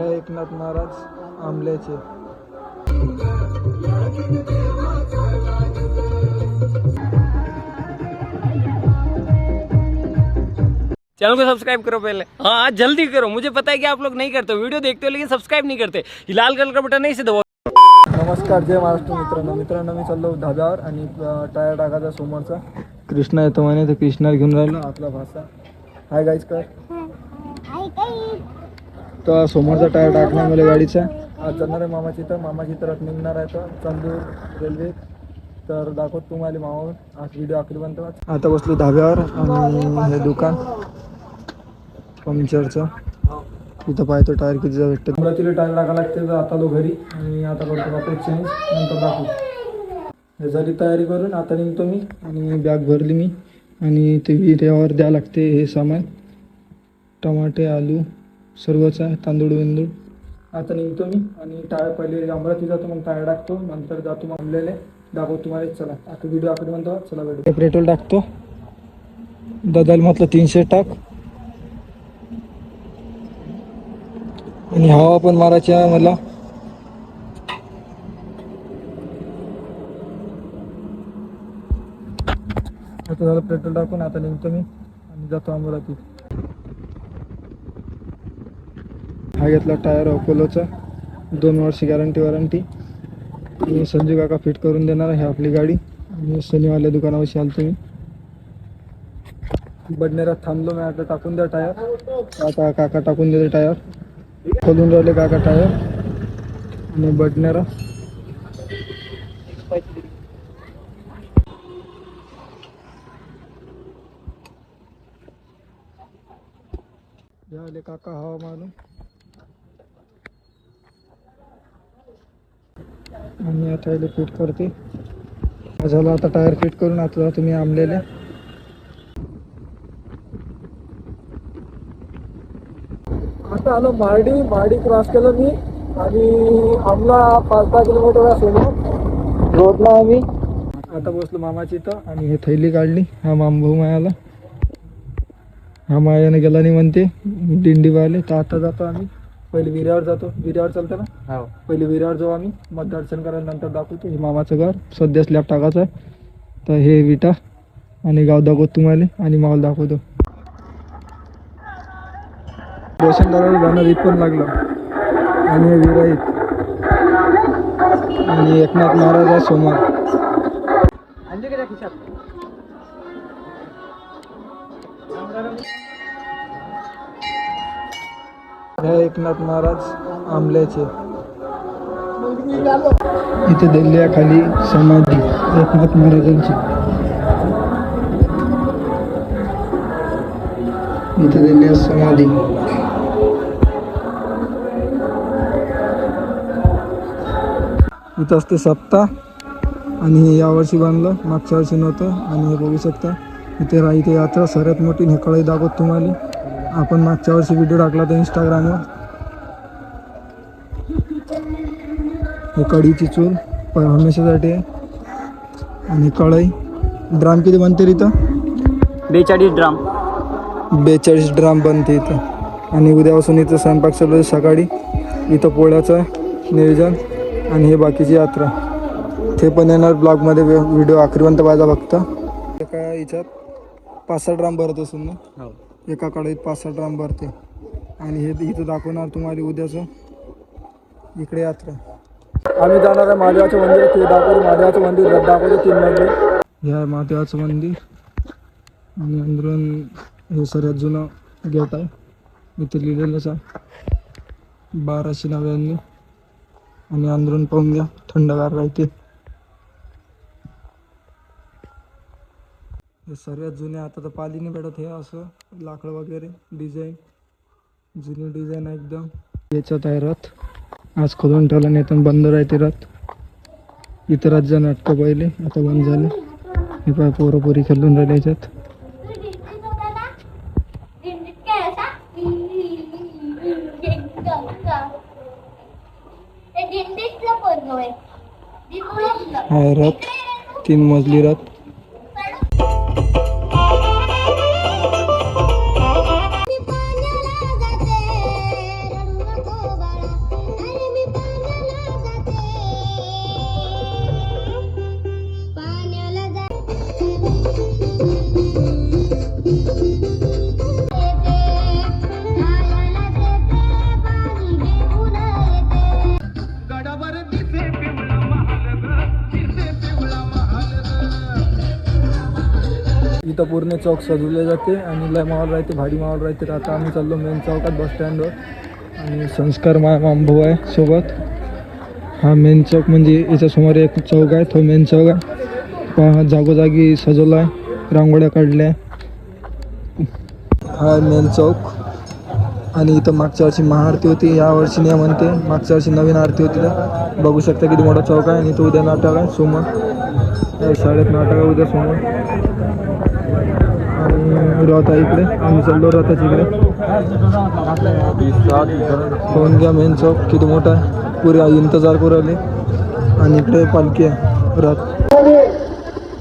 हे एकनाथ महाराज आंबल्याचे. चैनल को सब्सक्राइब करो पहले. हाँ जल्दी करो, मुझे पता है कि आप लोग नहीं करते, वीडियो देखते हो लेकिन सब्सक्राइब नहीं करते. ये लाल कलर का बटन नहीं से दबाओ. नमस्कार, जय महाराष्ट्र मित्रांनो. मी चाललो धाब्यावर आणि टायर टाकायचा समोरचा. कृष्णा येतो म्हणे, तर कृष्णा घेऊन राहिलो आपला भाषा. हाय गाईज कर. तर समोरचा टायर टाकणार मला गाडीचा. आज जाणार आहे मामाची तर निघणार आहे तर चांदूर रेल्वे. तर दाखवत तुम्हाला मामावर आज व्हिडिओ आखरीपर्यंत. आता बसलो धाब्यावर आणि हे दुकान पंक्चरचं. इथं पाहतो टायर कितीचा भेटतं. अमरावतीला टायर टाकायला लागते. तर आता लो घरी आणि आता करतो वापस चेंज, नंतर दाखवू. हे झाली तयारी करून आता निघतो मी आणि बॅग भरली मी. आणि ते विहिरीवर द्यावं लागते हे सामान, टमाटे आलू सर्वच आहे, तांदूळ बिंदूळ. आता निघतो मी आणि टायर पहिले अमरावती जातो, मग टायर टाकतो, नंतर जातो मामलेले दाखवतो तुम्हाला. चला आता व्हिडिओ आखरी म्हणतो. चला भेटू. पेट्रोल टाकतो. दादाला म्हटलं 300 टाक. आणि हवा पण मारायची आहे मला. आता झालं पेट्रोल टाकून. आता निघतो मी आणि जातो अमरावती. हा घेतला टायर अपोलोचा, 2 वर्ष गॅरंटी. आणि संजू काका फिट करून देणार आहे आपली गाडी. आणि शनिवारल्या दुकानावर आलतो मी. बडनेरात थांबलो मी. आता टाकून द्या टायर. आता काका टाकून देते टायर. खोलून राहिले काका टायर. आणि बडनेरा झाले काका हवा मारून. आणि आता याला फिट करते. झालं आता टायर फिट करून. आता तुम्ही आंबलेले आता आलो मार्डी क्रॉस केलं मी. आणि आमला 5-10 किलोमीटर समोर रोडला आम्ही. आता बसलो मामाची इथं आणि हे थैली काढली. हा मामभाऊ मायाला, हा मायाने गेला नाही म्हणते दिंडी वाले. तर आता जातो आम्ही. पहिले विऱ्यावर जातो. विऱ्यावर चालतं ना. हो, पहिले विऱ्यावर जाऊ आम्ही, मग दर्शन करायला नंतर दाखवतो. हे मामाचं घर सध्या स्लॅब टाकायचं आहे. तर हे विटा आणि गाव दाखवतो तुम्हाला आणि माल दाखवतो. रोशनदाराला जाणं रीत पण लागलं. आणि हे विराईत आणि एकनाथ महाराज समोर. हे एकनाथ महाराज आंबल्याचे. इथे दिल्ली खाली समाधी एकनाथ महाराजांची. इथे दिल्ली समाधी. इथं असते सप्ताह. आणि हे यावर्षी बांधलं, मागच्या वर्षी नव्हतं. आणि हे बघू शकता इथे राहते यात्रा सर्वात मोठी. हे कळई दाखवत तुम्हाला. आपण मागच्या वर्षी व्हिडिओ टाकला होता इंस्टाग्रामवर. हे कढीची चूल हमेशासाठी आहे. आणि कढई ड्राम किती बनते इथं? 42 ड्राम. 42 ड्राम बनते इथं. आणि उद्यापासून इथं स्वयंपाक चालू आहे सकाळी. इथं पोळ्याचं नियोजन. आणि हे बाकीची यात्रा ते पण येणार ब्लॉगमध्ये. व्हिडिओ आखरीपर्यंत पाहायचा फक्त. एका याच्यात 5-6 ड्राम भरत असून ना. हो, एका कढईत 5-6 ड्राम भरते. आणि हे इथं दाखवणार तुम्हाला उद्याचं. इकडे यात्रा. आम्ही जाणार आहे महादेवाचं मंदिर. ते दाखवतो महादेवाचं मंदिर दाखवतो 3 मंदिर. हे आहे महादेवाचं मंदिर. आणि अंदरून हे सर्वात जुनं गेट आहे. इथे लिहिलेलंच आहे 1299. आणि अंदरून पाहून घ्या, थंडगार राहते. हे सर्वात जुने. आता तर पाली नाही भेटत. हे असं लाकडं वगैरे डिझाईन, जुनी डिझाईन आहे एकदम. याच्यात आहे रथ. आज खोलून ठेवला नाही तर बंद राहते रथ. इथं रात नाटकं पहिले आता बंद झाले. हे पाय पोरं खेळून राहिले याच्यात. हा रथ 3 मजली रथ. इथं पूर्ण चौक सजवले जाते आणि लय माहोल राहते, भारी माहोल राहते. तर आता आम्ही चाललो मेन चौकात बस स्टँडवर आणि संस्कार भाऊ आहे सोबत. हा मेन चौक म्हणजे याच्यासमोर एक चौक आहे, तो मेन चौक आहे. पहा जागोजागी सजवला आहे, रांगोळ्या काढल्या. हा मेन चौक आणि इथं मागच्या वर्षी महाआरती होती, या वर्षी नाही म्हणते, मागच्या वर्षी नवीन आरती होती. तर बघू शकता किती मोठा चौक आहे. आणि इथं उद्या नाटक आहे समोर, शाळेत नाटक आहे उद्या समोर. आणि रथ आहे इकडे, आम्ही चाललो रथाच्या इकडे. पाहून घ्या मेन चौक किती मोठा आहे, पुरे इंतजार करू राहिले. आणि इकडे पालखी आहे, रथ.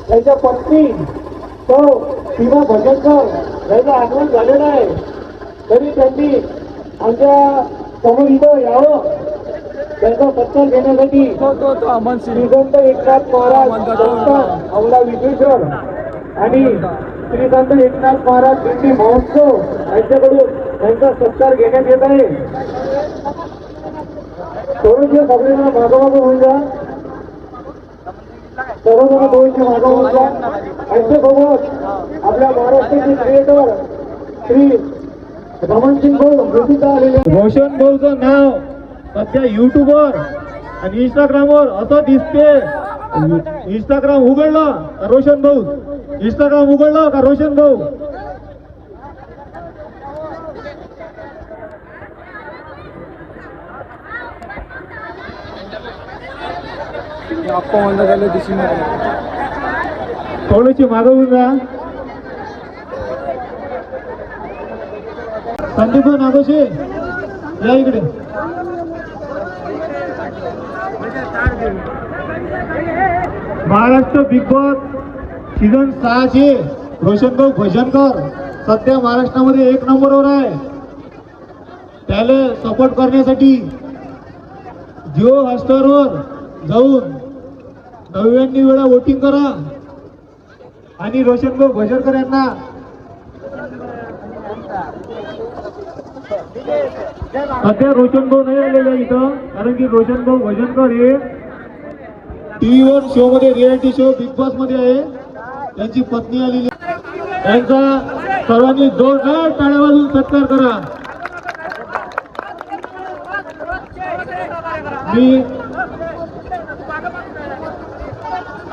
त्यांच्या पत्नी तो सीमा भजनकर यांचं आगमन झालेलं आहे, तरी त्यांनी आमच्या समोर इथं यावं. त्यांचा सत्कार घेण्यासाठी श्रीसंत एकनाथ महाराज संस्थान अमला विश्वेश्वर आणि श्रीसंत एकनाथ महाराज दिंडी महोत्सव यांच्याकडून त्यांचा सत्कार घेण्यात येत आहे. थोडेसे सगळेजण मागोमागं होऊन जा, सर्वजण थोडेसे मागोमागं होऊन जा. यांच्यासोबत आपल्या महाराष्ट्राचे क्रिएटर श्री रमणसिंग भाऊ सुद्धा आलेले. रोशन भाऊचं नाव सध्या युट्यूबवर आणि इंस्टाग्रामवर असं दिसते. इंस्टाग्राम उघडलं का रोशन भाऊ, इंस्टाग्राम उघडलं का रोशन भाऊ. थोडीशी मागवून जा. संदीप नागोशी या इकडे. महाराष्ट्र बिग बॉस सीझन 6 चे रोशन भाऊ भजनकर सध्या महाराष्ट्रामध्ये 1 नंबरवर आहे. त्याला सपोर्ट करण्यासाठी जिओ हॉटस्टारवर जाऊन 99 वेळा वोटिंग करा आणि रोशन भाऊ भजनकर यांना सध्या रोशन भाऊ नाही आलेले इथं, कारण की रोशन भाऊ भजनकर हे टीव्हीवर शो मध्ये, रियालिटी शो बिग बॉस मध्ये आहे. त्यांची पत्नी आलेली, त्यांचा सर्वांनी जोरदार टाळ्या वाजवून सत्कार करा.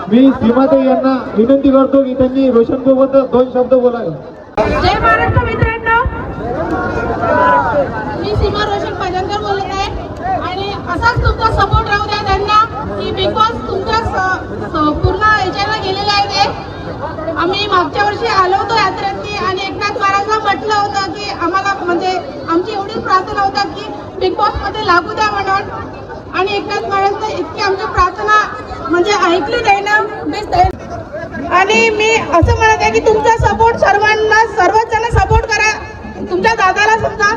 मी सीमाताई यांना विनंती करतो की त्यांनी रोशन भाऊ बद्दल 2 शब्द बोलावे. जय महाराष्ट्र मित्रांनो, मी सीमा रोशन भजनकर बोलत आहे आणि असाच तुमचा सपोर्ट राहू द्या त्यांना, की बिग बॉस तुमच्या पूर्ण याच्याला गेलेला आहे. ते आम्ही मागच्या वर्षी आलो होतो यात्रेतनी आणि एकनाथ महाराजला म्हटलं होतं की आम्हाला म्हणजे आमची एवढीच प्रार्थना होता की बिग बॉस मध्ये लागू द्या म्हणून. आणि एकनाथ महाराजने इतकी आमची प्रार्थना म्हणजे ऐकली नाही ना बेस्ट आहे. आणि मी असं म्हणत आहे की तुमचा सपोर्ट सर्वांना, सर्वच जण सपोर्ट करा तुमच्या दादाला समजा.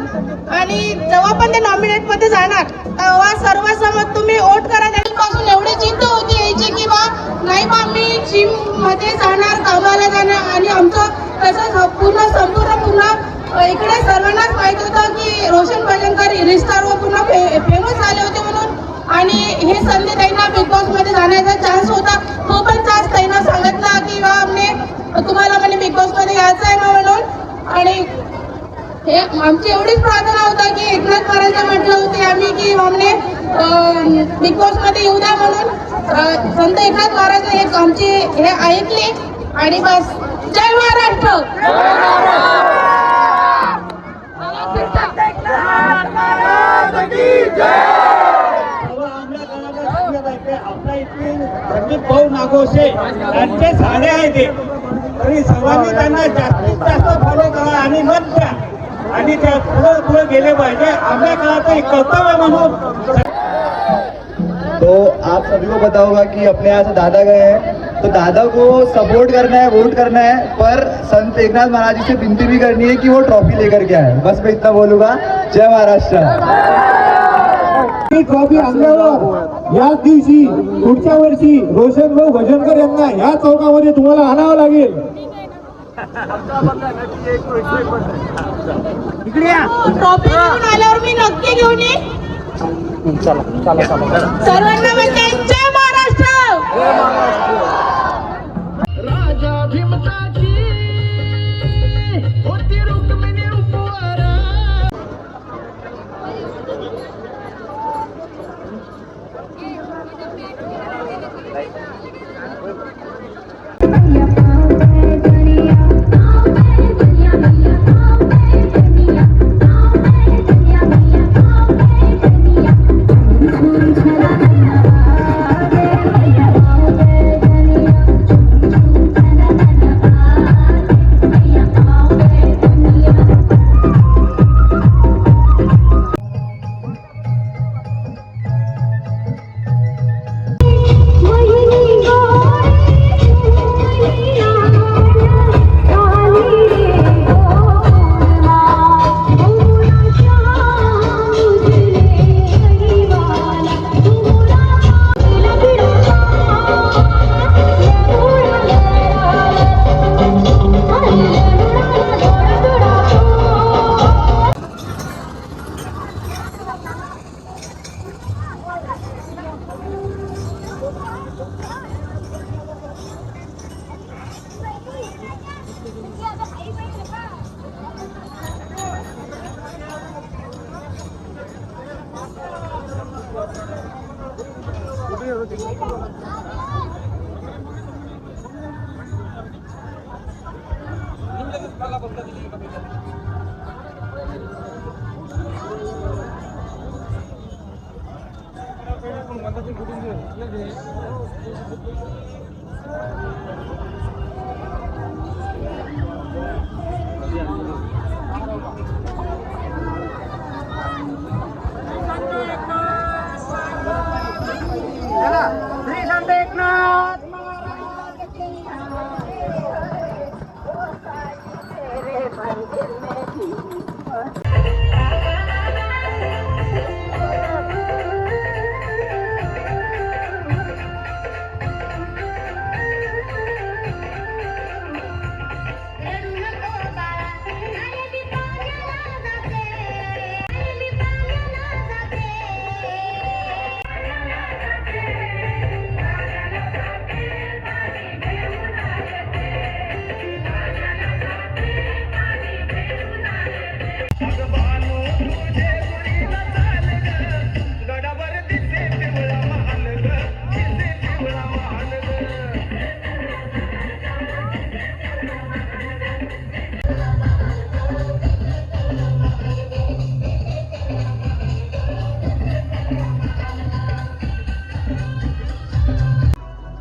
आणि जेव्हा पण ते नॉमिनेट मध्ये जाणार तेव्हा सर्वसमोर तुम्ही वोट करा. त्यापासून एवढी चिंता होती यायची की बा नाही बा मी जिम मध्ये जाणार, कामाला जाणार. आणि आमचं तसं संपूर्ण इकडे सर्वांनाच माहित होतं की रोशन भजनकर रिस्टारवर पूर्ण फेमस झाले होते म्हणून. आणि हे संधी त्यांना बिग बॉस मध्ये जाण्याचा चान्स होता, तो पण चान्स त्यांना सांगितला की बा तुम्हाला म्हणजे बिग बॉस मध्ये यायचं आहे म्हणून. आणि हे आमची एवढीच प्रार्थना होता की एकनाथ महाराज म्हटलं होते आम्ही की आमने बिग बॉस मध्ये येऊ द्या म्हणून. संत एकनाथ महाराज एक आमची हे ऐकली आणि बस. जय महाराष्ट्र. भाऊ नागोशे यांचे झाडे आहे ते, तरी सर्वांनी त्यांना जास्तीत जास्त फॉलो करा आणि मत द्या आणि त्या पुढे गेले पाहिजे. आपल्या काळात एक कर्तव्य म्हणून. तो आप सभी को पता होगा कि अपने यहाँ से दादा गए हैं, तो दादा को सपोर्ट करना है, वोट करना है, पर संत एकनाथ महाराज जी से विनती भी करनी है कि वो ट्रॉफी लेकर के आए. बस मैं इतना बोलूंगा. जय महाराष्ट्र. ट्रॉफी आणल्यावर याच दिवशी पुढच्या वर्षी रोशन भाऊ भजनकर यांना ह्या चौकामध्ये तुम्हाला आणावं लागेल. ट्रॉफी घेऊन आल्यावर मी नक्की घेऊन येईन. सर्वांना म्हणते जय महाराष्ट्र. राजा भीमताची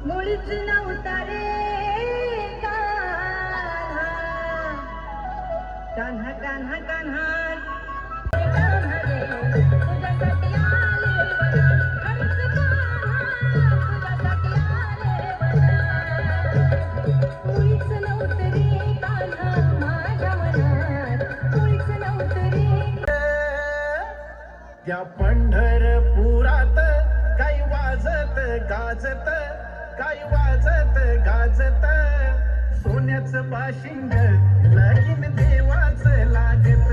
मुळीच नव्हता रे कान्हा कान्हा कान्हा तुझ्यासाठी आले हरीच तुझ्यासाठी आले मुळीच नव्हतं रे कान्हा माझ्या मनात मुळीच नव्हतं रे. त्या पंढरपुरात काही वाजत गाजत काही वाजत गाजत सोन्याचं बाशिंग लगीन देवाचं लागत.